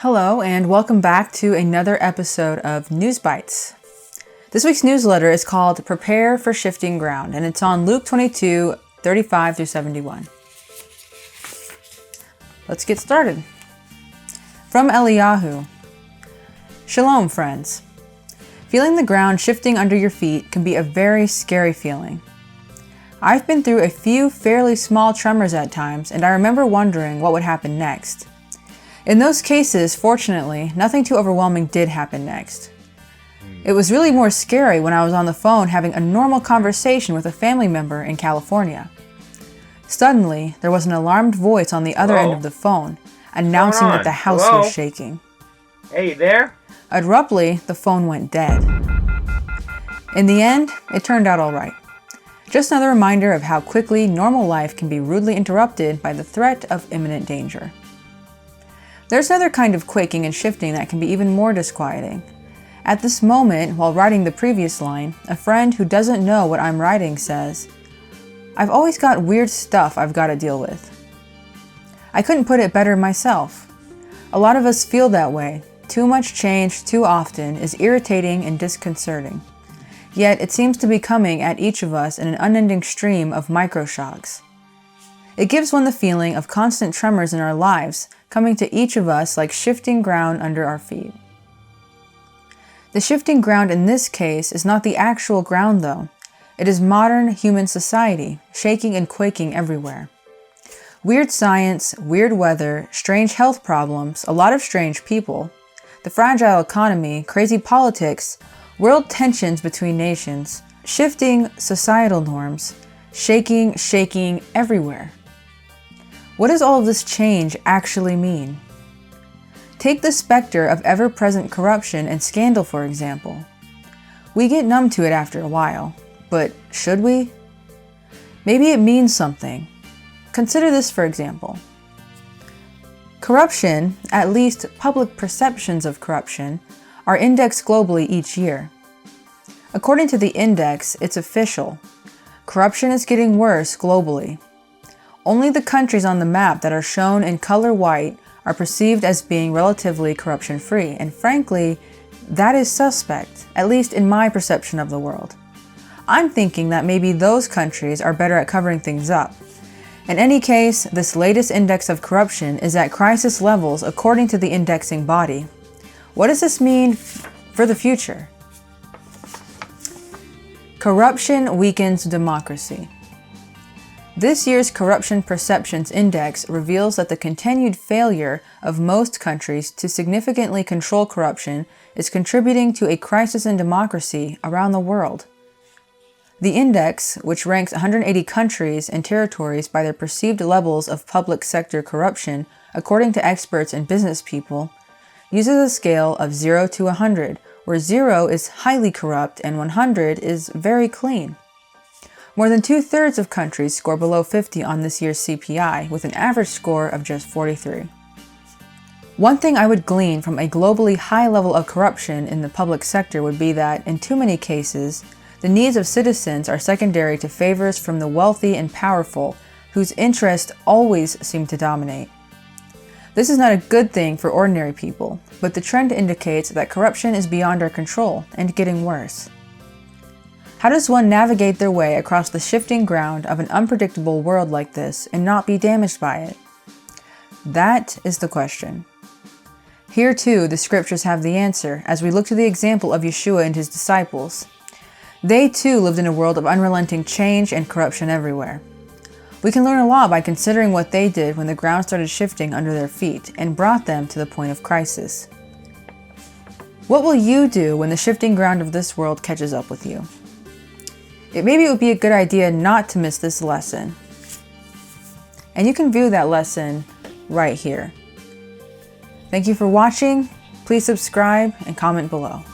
Hello, and welcome back to another episode of News Bytes. This week's newsletter is called Prepare for Shifting Ground, and it's on Luke 22, 35 through 71. Let's get started. From Eliyahu. Shalom, friends. Feeling the ground shifting under your feet can be a very scary feeling. I've been through a few fairly small tremors at times, and I remember wondering what would happen next. In those cases, fortunately, nothing too overwhelming did happen next. It was really more scary when I was on the phone having a normal conversation with a family member in California. Suddenly, there was an alarmed voice on the other end of the phone, announcing that the house was shaking. Hey, you there? Abruptly, the phone went dead. In the end, it turned out all right. Just another reminder of how quickly normal life can be rudely interrupted by the threat of imminent danger. There's another kind of quaking and shifting that can be even more disquieting. At this moment, while writing the previous line, a friend who doesn't know what I'm writing says, "I've always got weird stuff I've got to deal with." I couldn't put it better myself. A lot of us feel that way. Too much change too often is irritating and disconcerting. Yet it seems to be coming at each of us in an unending stream of microshocks. It gives one the feeling of constant tremors in our lives, coming to each of us like shifting ground under our feet. The shifting ground in this case is not the actual ground though. It is modern human society, shaking and quaking everywhere. Weird science, weird weather, strange health problems, a lot of strange people, the fragile economy, crazy politics, world tensions between nations, shifting societal norms, shaking everywhere. What does all of this change actually mean? Take the specter of ever-present corruption and scandal, for example. We get numb to it after a while, but should we? Maybe it means something. Consider this, for example. Corruption, at least public perceptions of corruption, are indexed globally each year. According to the index, it's official. Corruption is getting worse globally. Only the countries on the map that are shown in color white are perceived as being relatively corruption-free, and frankly, that is suspect, at least in my perception of the world. I'm thinking that maybe those countries are better at covering things up. In any case, this latest index of corruption is at crisis levels according to the indexing body. What does this mean for the future? Corruption weakens democracy. This year's Corruption Perceptions Index reveals that the continued failure of most countries to significantly control corruption is contributing to a crisis in democracy around the world. The index, which ranks 180 countries and territories by their perceived levels of public sector corruption, according to experts and business people, uses a scale of 0 to 100, where 0 is highly corrupt and 100 is very clean. More than 2/3 of countries score below 50 on this year's CPI, with an average score of just 43. One thing I would glean from a globally high level of corruption in the public sector would be that, in too many cases, the needs of citizens are secondary to favors from the wealthy and powerful, whose interests always seem to dominate. This is not a good thing for ordinary people, but the trend indicates that corruption is beyond our control and getting worse. How does one navigate their way across the shifting ground of an unpredictable world like this and not be damaged by it? That is the question. Here too, the scriptures have the answer as we look to the example of Yeshua and his disciples. They too lived in a world of unrelenting change and corruption everywhere. We can learn a lot by considering what they did when the ground started shifting under their feet and brought them to the point of crisis. What will you do when the shifting ground of this world catches up with you? Maybe it would be a good idea not to miss this lesson. And you can view that lesson right here. Thank you for watching. Please subscribe and comment below.